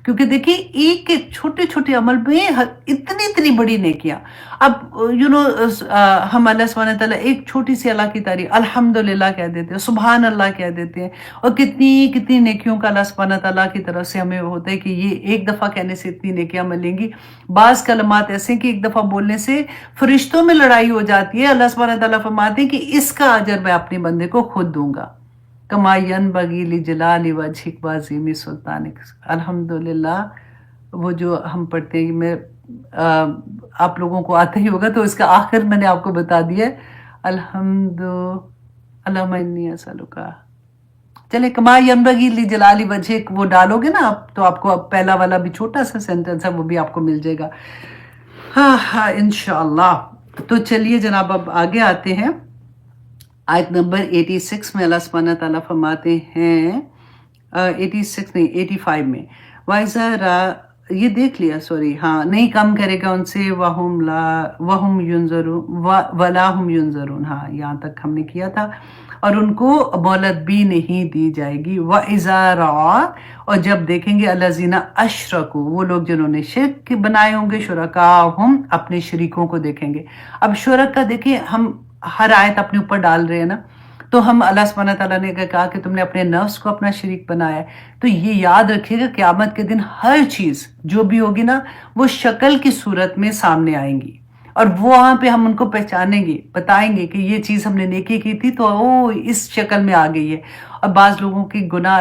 کیونکہ دیکھیں ایک ایک چھوٹے چھوٹے عمل میں اتنی بڑی نیکیاں. اب ہم اللہ سبحانہ تعالیٰ ایک چھوٹی سی اللہ کی تعریف الحمدللہ کہہ دیتے ہیں، سبحان اللہ کہہ دیتے ہیں، اور کتنی نیکیوں کا اللہ سبحانہ تعالیٰ کی طرف سے ہمیں ہوتا ہے کہ یہ ایک دفعہ کہنے سے اتنی نیکیاں ملیں گی. بعض کلمات ایسے ہیں کہ ایک دفعہ بولنے سے فرشتوں میں لڑائی ہو جاتی ہے. اللہ سبحانہ تعالیٰ فرماتے ہیں کہ اس کا اجر میں اپنے بندے کو خود دوں گا. کما ینبغی لجلال وجہک وعظیم سلطانک. الحمدللہ وہ جو ہم پڑھتے ہیں، میں آپ لوگوں کو آتا ہی ہوگا تو اس کا آخر میں نے آپ کو بتا دیا ہے. الحمد اللہم انی اسألک. چلے کما ینبغی لجلال وجہک وہ ڈالو گے نا آپ تو آپ کو پہلا والا بھی چھوٹا سا سینٹنس ہے وہ بھی آپ کو مل جائے گا. ہاں انشاءاللہ. تو چلیے جناب اب آگے آتے ہیں. آیت نمبر 86 میں اللہ سبحانہ تعالیٰ فرماتے ہیں 86 نہیں 85 میں وَإِذَا یہ دیکھ لیا سوری ہاں نہیں کم کرے گا ان سے وَهُمْ يُنظَرُونَ وَلَا هُمْ يُنظَرُونَ. ہاں یہاں تک ہم نے کیا تھا. اور ان کو مہلت بھی نہیں دی جائے گی. وَإِذَا رَأَىٰ، اور جب دیکھیں گے الَّذِينَ أَشْرَكُوا، وہ لوگ جنہوں نے شرک بنائے ہوں گے، شرکاءہم اپنے شریکوں کو دیکھیں گے. اب شرک کا دیکھیں ہم ہر آیت اپنے اوپر ڈال رہے ہیں نا، تو ہم اللہ سبحانہ تعالیٰ نے کہا کہ تم نے اپنے نفس کو اپنا شریک بنایا ہے. تو یہ یاد رکھیے گا قیامت کے دن ہر چیز جو بھی ہوگی نا وہ شکل کی صورت میں سامنے آئیں گی، اور وہاں پہ ہم ان کو پہچانیں گے، بتائیں گے کہ یہ چیز ہم نے نیکی کی تھی تو اس شکل میں آ گئی ہے. اور بعض لوگوں کی گناہ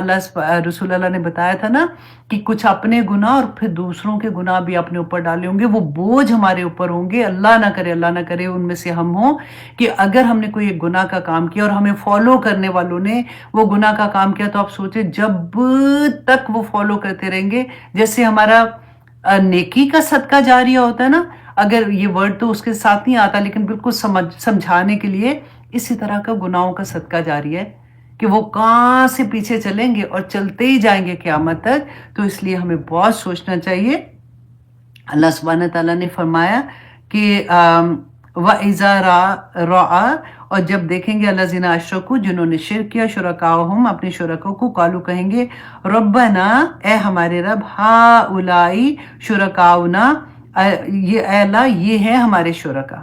رسول اللہ نے بتایا تھا نا کہ کچھ اپنے گناہ اور پھر دوسروں کے گناہ بھی اپنے اوپر ڈالے ہوں گے، وہ بوجھ ہمارے اوپر ہوں گے. اللہ نہ کرے ان میں سے ہم ہوں کہ اگر ہم نے کوئی ایک گناہ کا کام کیا اور ہمیں فالو کرنے والوں نے وہ گناہ کا کام کیا تو آپ سوچیں جب تک وہ فالو کرتے رہیں گے، جیسے ہمارا نیکی کا صدقہ جاریہ ہوتا ہے نا، اگر یہ ورڈ تو اس کے ساتھ نہیں آتا لیکن بالکل سمجھانے کے لیے، اسی طرح کا گناہوں کا صدقہ جاریہ ہے کہ وہ کہاں سے پیچھے چلیں گے اور چلتے ہی جائیں گے قیامت تک. تو اس لیے ہمیں بہت سوچنا چاہیے. اللہ سبحانہ تعالیٰ نے فرمایا کہ وَإِذَا رَأَىٰ، اور جب دیکھیں گے الَّذِينَ أَشْرَكُوا جنہوں نے شرک کیا، شرکاءہم اپنے شرکوں کو، قالوا کہیں گے ربنا اے ہمارے رب، ہؤلاء شرکاؤنا یہ اے اللہ یہ ہیں ہمارے شرکا.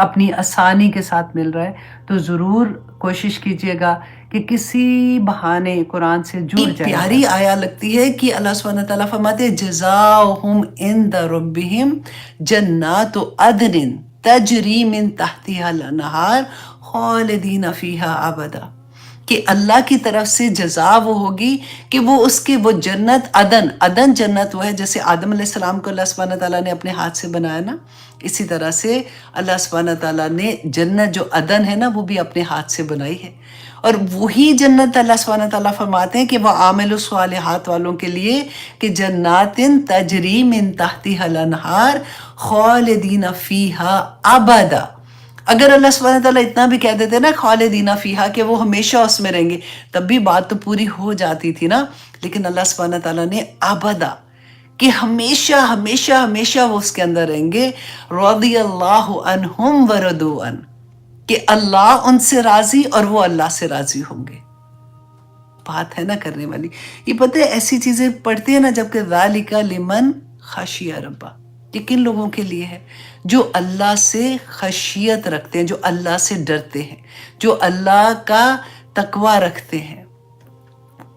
اپنی آسانی کے ساتھ مل رہا ہے، تو ضرور کوشش کیجیے گا کہ کسی بہانے قرآن سے جڑ جائیں. پیاری آیا لگتی ہے کہ اللہ سبحانہ تعالیٰ فرماتے ہیں جزاؤہم عند ربہم جنات عدن تجری من تحتها الانہار خالدین فیہا ابدا، کہ اللہ کی طرف سے جزا وہ ہوگی کہ وہ اس کی وہ جنت عدن جنت وہ ہے جیسے آدم علیہ السلام کو اللہ سبحانہ تعالیٰ نے اپنے ہاتھ سے بنایا نا، اسی طرح سے اللہ سبحانہ تعالیٰ نے جنت جو عدن ہے نا وہ بھی اپنے ہاتھ سے بنائی ہے. اور وہی جنت اللہ سبحانہ تعالیٰ فرماتے ہیں کہ وہ عامل الصالحات والوں کے لیے کہ جنات تجری من تحتها الانہار خالدین فیہا ابدا. اگر اللہ سبحانہ تعالیٰ اتنا بھی کہہ دیتے نا خالدین فیہا کہ وہ ہمیشہ اس میں رہیں گے، تب بھی بات تو پوری ہو جاتی تھی نا. لیکن اللہ سبحانہ تعالیٰ نے ابدا کہ ہمیشہ ہمیشہ ہمیشہ وہ اس کے اندر رہیں گے. رضی اللہ عنہم ورضوا عنہ، کہ اللہ ان سے راضی اور وہ اللہ سے راضی ہوں گے. بات ہے نا کرنے والی. یہ پتہ ہے ایسی چیزیں پڑھتے ہیں نا جبکہ ذالک لمن خشی ربہ، یہ کن لوگوں کے لیے ہے؟ جو اللہ سے خشیت رکھتے ہیں، جو اللہ سے ڈرتے ہیں، جو اللہ کا تقوی رکھتے ہیں،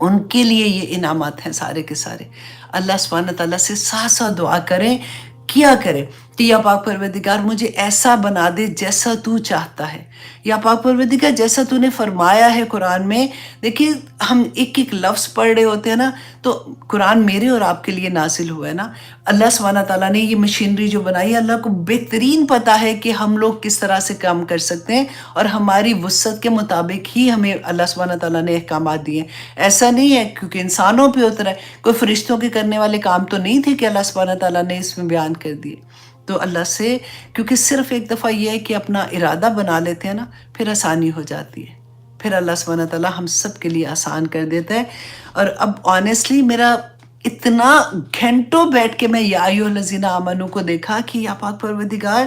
ان کے لیے یہ انعامات ہیں سارے کے سارے. اللہ سبحانہ تعالیٰ سے ساتھ ساتھ دعا کریں، کیا کریں کہ یا پاک پروردگار مجھے ایسا بنا دے جیسا تو چاہتا ہے، یا پاک پروردگار جیسا تو نے فرمایا ہے قرآن میں. دیکھیے ہم ایک ایک لفظ پڑھ رہے ہوتے ہیں نا، تو قرآن میرے اور آپ کے لیے نازل ہوا ہے نا. اللہ سبحانہ تعالیٰ نے یہ مشینری جو بنائی ہے، اللہ کو بہترین پتہ ہے کہ ہم لوگ کس طرح سے کام کر سکتے ہیں، اور ہماری وسعت کے مطابق ہی ہمیں اللہ سبحانہ تعالیٰ نے احکامات دیے ہیں. ایسا نہیں ہے کیونکہ انسانوں پہ اترا ہے، کوئی فرشتوں کے کرنے والے کام تو نہیں تھے کہ اللہ سبحانہ تعالیٰ نے اس میں بیان کر دیے. تو اللہ سے کیونکہ صرف ایک دفعہ یہ ہے کہ اپنا ارادہ بنا لیتے ہیں نا، پھر آسانی ہو جاتی ہے، پھر اللہ سبحانہ تعالیٰ ہم سب کے لیے آسان کر دیتا ہے. اور اب آنیسٹلی میرا اتنا گھنٹوں بیٹھ کے میں یا ایھا الذین آمنو کو دیکھا کہ یا پاک پروردگار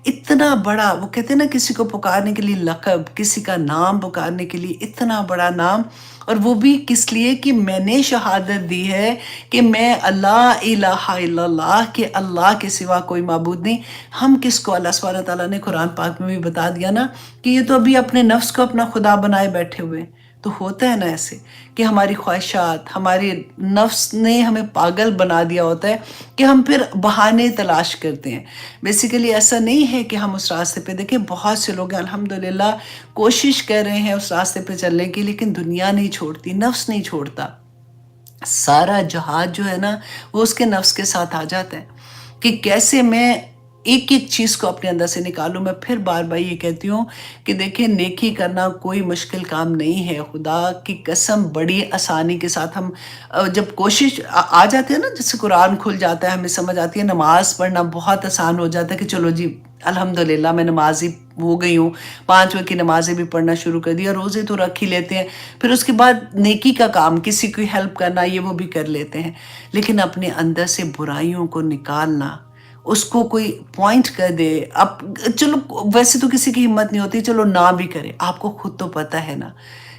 اتنا بڑا، وہ کہتے ہیں نا کسی کو پکارنے کے لیے لقب، کسی کا نام پکارنے کے لیے اتنا بڑا نام، اور وہ بھی کس لیے کہ میں نے شہادت دی ہے کہ میں اللہ الہ الا اللہ، کہ اللہ کے سوا کوئی معبود نہیں. ہم کس کو اللہ سبحانہ تعالیٰ نے قرآن پاک میں بھی بتا دیا نا کہ یہ تو ابھی اپنے نفس کو اپنا خدا بنائے بیٹھے ہوئے ہیں. تو ہوتا ہے نا ایسے کہ ہماری خواہشات، ہمارے نفس نے ہمیں پاگل بنا دیا ہوتا ہے کہ ہم پھر بہانے تلاش کرتے ہیں. بیسیکلی ایسا نہیں ہے کہ ہم اس راستے پہ، دیکھیں بہت سے لوگ ہیں الحمدللہ کوشش کر رہے ہیں اس راستے پہ چلنے کی، لیکن دنیا نہیں چھوڑتی، نفس نہیں چھوڑتا. سارا جہاد جو ہے نا وہ اس کے نفس کے ساتھ آ جاتا ہے کہ کیسے میں ایک ایک چیز کو اپنے اندر سے نکالوں. میں پھر بار بار یہ کہتی ہوں کہ دیکھیں نیکی کرنا کوئی مشکل کام نہیں ہے. خدا کی قسم بڑی آسانی کے ساتھ ہم جب کوشش آ جاتے ہیں نا، جیسے قرآن کھل جاتا ہے، ہمیں سمجھ آتی ہے، نماز پڑھنا بہت آسان ہو جاتا ہے کہ چلو جی الحمدللہ میں نمازی ہو گئی ہوں، 5 وقت کی نمازیں بھی پڑھنا شروع کر دی، اور روزے تو رکھ ہی لیتے ہیں. پھر اس کے بعد نیکی کا کام، کسی کی ہیلپ کرنا، یہ وہ بھی کر لیتے ہیں. لیکن اپنے اندر سے برائیوں کو نکالنا، اس کو کوئی پوائنٹ کر دے، اب چلو ویسے تو کسی کی ہمت نہیں ہوتی چلو نہ بھی کرے، آپ کو خود تو پتہ ہے نا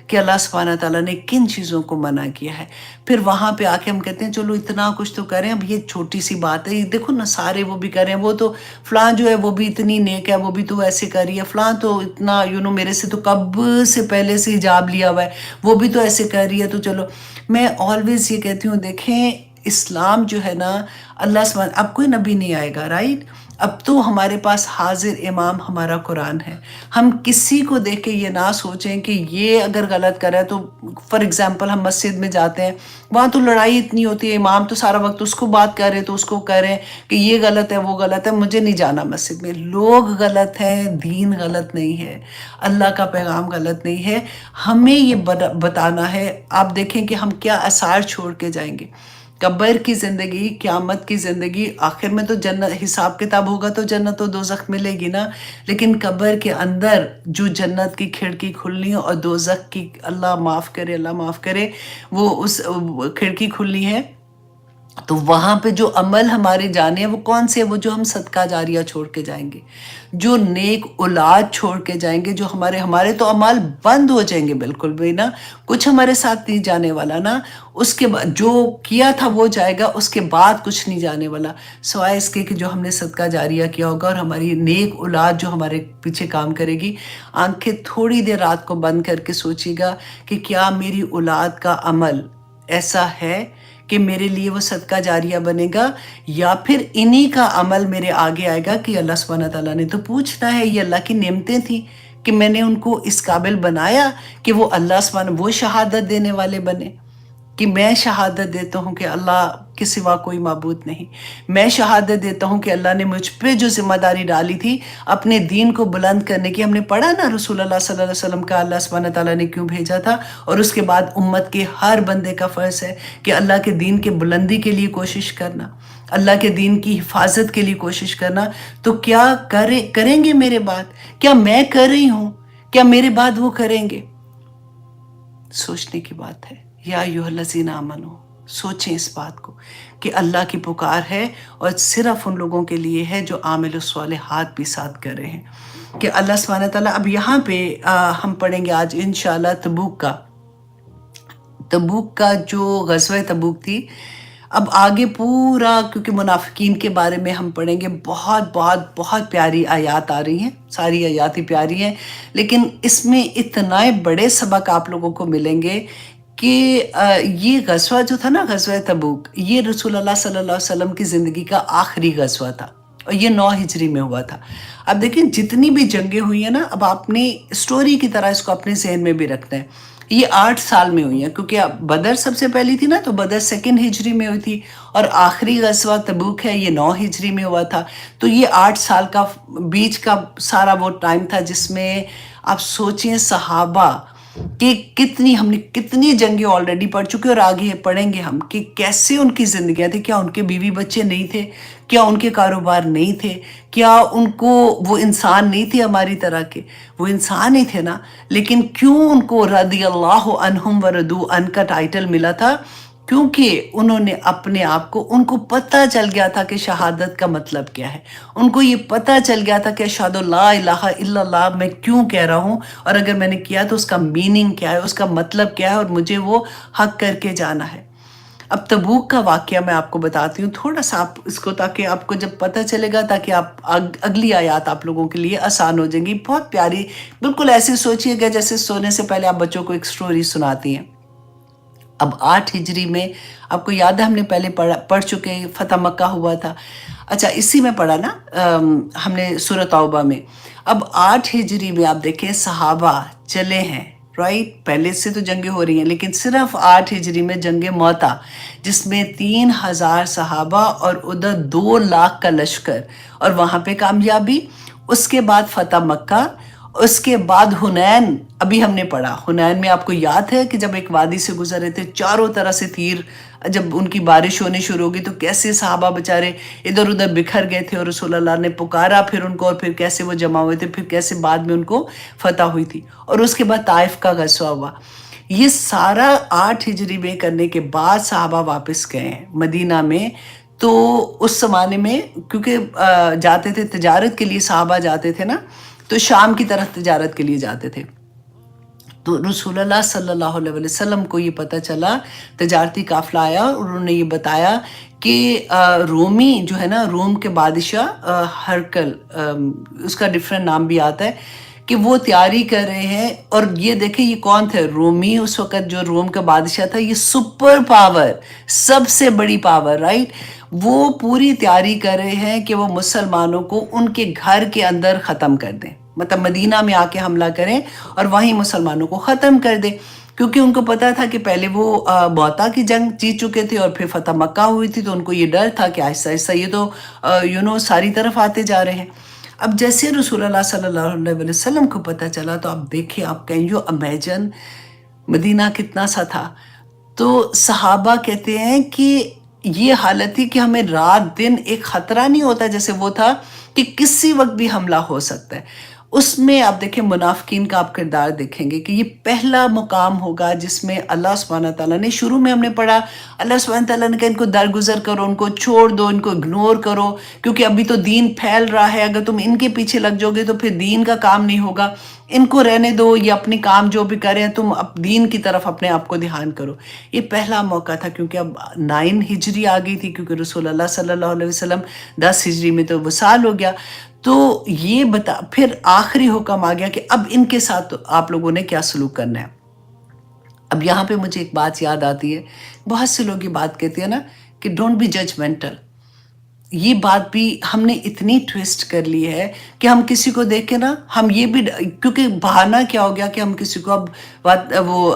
کہ اللہ سبحانہ تعالیٰ نے کن چیزوں کو منع کیا ہے. پھر وہاں پہ آ کے ہم کہتے ہیں چلو اتنا کچھ تو کریں، اب یہ چھوٹی سی بات ہے، یہ دیکھو نا سارے وہ بھی کریں، وہ تو فلاں جو ہے وہ بھی اتنی نیک ہے، وہ بھی تو ایسے کر رہی ہے، فلاں تو اتنا میرے سے تو کب سے پہلے سے حجاب لیا ہوا ہے، وہ بھی تو ایسے کر رہی ہے. تو چلو میں آلویز یہ کہتی ہوں دیکھیں اسلام جو ہے نا، اللہ سبحانہ، اب کوئی نبی نہیں آئے گا، رائٹ؟ اب تو ہمارے پاس حاضر امام ہمارا قرآن ہے. ہم کسی کو دیکھ کے یہ نہ سوچیں کہ یہ اگر غلط کرے تو فار ایگزامپل ہم مسجد میں جاتے ہیں، وہاں تو لڑائی اتنی ہوتی ہے، امام تو سارا وقت اس کو بات کر رہے تو اس کو کہہ رہے ہیں کہ یہ غلط ہے وہ غلط ہے، مجھے نہیں جانا مسجد میں. لوگ غلط ہیں، دین غلط نہیں ہے، اللہ کا پیغام غلط نہیں ہے. ہمیں یہ بتانا ہے. آپ دیکھیں کہ ہم کیا آثار چھوڑ کے جائیں گے. قبر کی زندگی، قیامت کی زندگی، آخر میں تو جنت حساب کتاب ہوگا تو جنت و دوزخ ملے گی نا. لیکن قبر کے اندر جو جنت کی کھڑکی کھلنی اور دوزخ کی، اللہ معاف کرے، اللہ معاف کرے، وہ اس کھڑکی کھلنی ہے تو وہاں پہ جو عمل ہمارے جانے ہیں وہ کون سے ہیں؟ وہ جو ہم صدقہ جاریہ چھوڑ کے جائیں گے، جو نیک اولاد چھوڑ کے جائیں گے، جو ہمارے تو اعمال بند ہو جائیں گے بالکل بھی نا، کچھ ہمارے ساتھ نہیں جانے والا نا، اس کے بعد جو کیا تھا وہ جائے گا، اس کے بعد کچھ نہیں جانے والا سوائے اس کے کہ جو ہم نے صدقہ جاریہ کیا ہوگا، اور ہماری نیک اولاد جو ہمارے پیچھے کام کرے گی۔ آنکھیں تھوڑی دیر رات کو بند کر کے سوچیے گا کہ کیا میری اولاد کا عمل ایسا ہے کہ میرے لیے وہ صدقہ جاریہ بنے گا، یا پھر انہی کا عمل میرے آگے آئے گا کہ اللہ سبحانہ تعالیٰ نے تو پوچھنا ہے، یہ اللہ کی نعمتیں تھیں کہ میں نے ان کو اس قابل بنایا کہ وہ اللہ سبحانہ وہ شہادت دینے والے بنے، کہ میں شہادت دیتا ہوں کہ اللہ کے سوا کوئی معبود نہیں، میں شہادت دیتا ہوں کہ اللہ نے مجھ پہ جو ذمہ داری ڈالی تھی اپنے دین کو بلند کرنے کی، ہم نے پڑھا نا رسول اللہ صلی اللہ علیہ وسلم کا اللہ سبحانہ تعالیٰ نے کیوں بھیجا تھا، اور اس کے بعد امت کے ہر بندے کا فرض ہے کہ اللہ کے دین کے بلندی کے لیے کوشش کرنا، اللہ کے دین کی حفاظت کے لیے کوشش کرنا۔ تو کیا کریں گے میرے بعد؟ کیا میں کر رہی ہوں؟ کیا میرے بعد وہ کریں گے؟ سوچنے کی بات ہے۔ یا ایھا الذین آمنو، سوچیں اس بات کو کہ اللہ کی پکار ہے اور صرف ان لوگوں کے لیے ہے جو عامل الصالحات بھی ساتھ کر رہے ہیں، کہ اللہ سبحانہ تعالیٰ اب یہاں پہ ہم پڑھیں گے آج انشاءاللہ تبوک کا جو غزوہ تبوک تھی۔ اب آگے پورا کیونکہ منافقین کے بارے میں ہم پڑھیں گے، بہت بہت بہت پیاری آیات آ رہی ہیں، ساری آیات ہی پیاری ہیں، لیکن اس میں اتنے بڑے سبق آپ لوگوں کو ملیں گے کہ یہ غزوہ جو تھا نا، غزوہ تبوک، یہ رسول اللہ صلی اللہ علیہ وسلم کی زندگی کا آخری غزوہ تھا، اور یہ 9 ہجری میں ہوا تھا۔ اب دیکھیں جتنی بھی جنگیں ہوئی ہیں نا، اب آپ نے اسٹوری کی طرح اس کو اپنے ذہن میں بھی رکھنا ہے، یہ 8 سال میں ہوئی ہیں، کیونکہ بدر سب سے پہلی تھی نا، تو بدر 2 ہجری میں ہوئی تھی، اور آخری غزوہ تبوک ہے یہ 9 ہجری میں ہوا تھا۔ تو یہ 8 سال کا بیچ کا سارا وہ ٹائم تھا جس میں آپ سوچیں صحابہ کہ ہم نے کتنی جنگیں آلریڈی پڑھ چکے، اور آگے پڑھیں گے ہم کہ کیسے ان کی زندگیاں تھیں، کیا ان کے بیوی بچے نہیں تھے، کیا ان کے کاروبار نہیں تھے، کیا ان کو وہ انسان نہیں تھے ہماری طرح کے، وہ انسان ہی تھے نا، لیکن کیوں ان کو رضی اللہ عنہم ورضوا عنہ کا ٹائٹل ملا تھا؟ کیونکہ انہوں نے اپنے آپ کو، ان کو پتہ چل گیا تھا کہ شہادت کا مطلب کیا ہے، ان کو یہ پتہ چل گیا تھا کہ اشہد لا الہ الا اللہ میں کیوں کہہ رہا ہوں، اور اگر میں نے کیا تو اس کا میننگ کیا ہے، اس کا مطلب کیا ہے، اور مجھے وہ حق کر کے جانا ہے۔ اب تبوک کا واقعہ میں آپ کو بتاتی ہوں تھوڑا سا، آپ اس کو تاکہ آپ کو جب پتہ چلے گا، تاکہ آپ اگلی آیات آپ لوگوں کے لیے آسان ہو جائیں گی، بہت پیاری، بالکل ایسے سوچئے گا جیسے سونے سے پہلے آپ بچوں کو ایک سٹوری سناتی ہیں۔ اب 8 ہجری میں آپ کو یاد ہے ہم نے پہلے پڑھ چکے ہیں، فتح مکہ ہوا تھا، اچھا اسی میں پڑھا نا ہم نے سورۃ توبہ میں۔ اب 8 ہجری میں آپ دیکھیں صحابہ چلے ہیں، رائٹ، پہلے سے تو جنگیں ہو رہی ہیں، لیکن صرف 8 ہجری میں جنگ موتا، جس میں 3000 صحابہ اور ادھر 2 لاکھ کا لشکر، اور وہاں پہ کامیابی، اس کے بعد فتح مکہ، اس کے بعد حنین، ابھی ہم نے پڑھا حنین میں، آپ کو یاد ہے کہ جب ایک وادی سے گزر رہے تھے، چاروں طرح سے تیر، جب ان کی بارش ہونی شروع ہوگی تو کیسے صحابہ بچارے ادھر ادھر بکھر گئے تھے، اور رسول اللہ نے پکارا پھر ان کو، اور پھر کیسے وہ جمع ہوئے تھے، پھر کیسے بعد میں ان کو فتح ہوئی تھی، اور اس کے بعد طائف کا غزوہ ہوا۔ یہ سارا 8 ہجری میں کرنے کے بعد صحابہ واپس گئے ہیں مدینہ میں۔ تو اس زمانے میں کیونکہ جاتے تھے تجارت کے لیے، صحابہ جاتے تھے نا، تو شام کی طرف تجارت کے لیے جاتے تھے، تو رسول اللہ صلی اللہ علیہ وسلم کو یہ پتہ چلا، تجارتی قافلہ آیا اور انہوں نے یہ بتایا کہ رومی جو ہے نا، روم کے بادشاہ ہرکل، اس کا ڈیفرنٹ نام بھی آتا ہے، کہ وہ تیاری کر رہے ہیں، اور یہ دیکھیں یہ کون تھے، رومی، اس وقت جو روم کا بادشاہ تھا، یہ سپر پاور، سب سے بڑی پاور، رائٹ، وہ پوری تیاری کر رہے ہیں کہ وہ مسلمانوں کو ان کے گھر کے اندر ختم کر دیں، مطلب مدینہ میں آ کے حملہ کریں اور وہیں مسلمانوں کو ختم کر دیں، کیونکہ ان کو پتا تھا کہ پہلے وہ موتا کی جنگ جیت چکے تھے، اور پھر فتح مکہ ہوئی تھی، تو ان کو یہ ڈر تھا کہ آہستہ آہستہ یہ تو ساری طرف آتے جا رہے ہیں۔ اب جیسے رسول اللہ صلی اللہ علیہ وسلم کو پتہ چلا، تو آپ دیکھیں، آپ کہیں یو امیجن مدینہ کتنا سا تھا۔ تو صحابہ کہتے ہیں کہ یہ حالت تھی کہ ہمیں رات دن ایک خطرہ نہیں ہوتا، جیسے وہ تھا کہ کسی وقت بھی حملہ ہو سکتا ہے، اس میں آپ دیکھیں منافقین کا آپ کردار دیکھیں گے کہ یہ پہلا مقام ہوگا جس میں اللہ سبحانہ تعالیٰ نے، شروع میں ہم نے پڑھا اللہ سبحانہ تعالیٰ نے کہا ان کو درگزر کرو، ان کو چھوڑ دو، ان کو اگنور کرو، کیونکہ ابھی تو دین پھیل رہا ہے، اگر تم ان کے پیچھے لگ جاؤ گے تو پھر دین کا کام نہیں ہوگا، ان کو رہنے دو، یہ اپنی کام جو بھی کریں، تم اب دین کی طرف اپنے آپ کو دھیان کرو۔ یہ پہلا موقع تھا، کیونکہ اب 9 ہجری آ گئی تھی، کیونکہ رسول اللہ صلی اللہ علیہ وسلم 10 ہجری میں تو وصال ہو گیا۔ تو یہ پھر آخری حکم آ گیا کہ اب ان کے ساتھ آپ لوگوں نے کیا سلوک کرنا ہے۔ اب یہاں پہ مجھے ایک بات یاد آتی ہے، بہت سے لوگ یہ بات کہتے ہیں نا کہ ڈونٹ بی ججمنٹل۔ یہ بات بھی ہم نے اتنی ٹویسٹ کر لی ہے کہ ہم کسی کو دیکھ کے نا، ہم یہ بھی، کیونکہ بہانہ کیا ہو گیا کہ ہم کسی کو اب وہ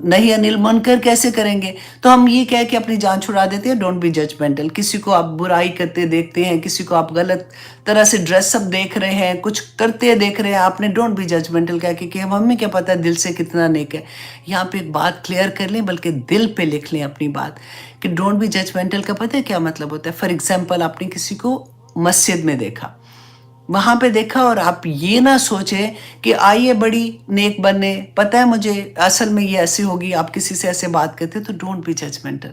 نہیں انل منکر کیسے کریں گے، تو ہم یہ کہہ کے اپنی جان چھڑا دیتے ہیں ڈونٹ بی ججمنٹل۔ کسی کو آپ برائی کرتے دیکھتے ہیں، کسی کو آپ غلط طرح سے ڈریس اپ دیکھ رہے ہیں، کچھ کرتے دیکھ رہے ہیں، آپ نے ڈونٹ بی ججمنٹل کہہ کے کہ ہمیں کیا پتہ دل سے کتنا نیک ہے۔ یہاں پہ ایک بات کلیئر کر لیں، بلکہ دل پہ لکھ لیں اپنی بات کہ ڈونٹ بی ججمنٹل کا پتہ ہے کیا مطلب ہوتا ہے؟ فار ایگزامپل آپ نے کسی کو مسجد میں دیکھا، وہاں پہ دیکھا، اور آپ یہ نہ سوچیں کہ آئیے بڑی نیک بننے، پتہ ہے مجھے اصل میں یہ ایسی ہوگی، آپ کسی سے ایسے بات کرتے تو ڈونٹ بی ججمنٹل۔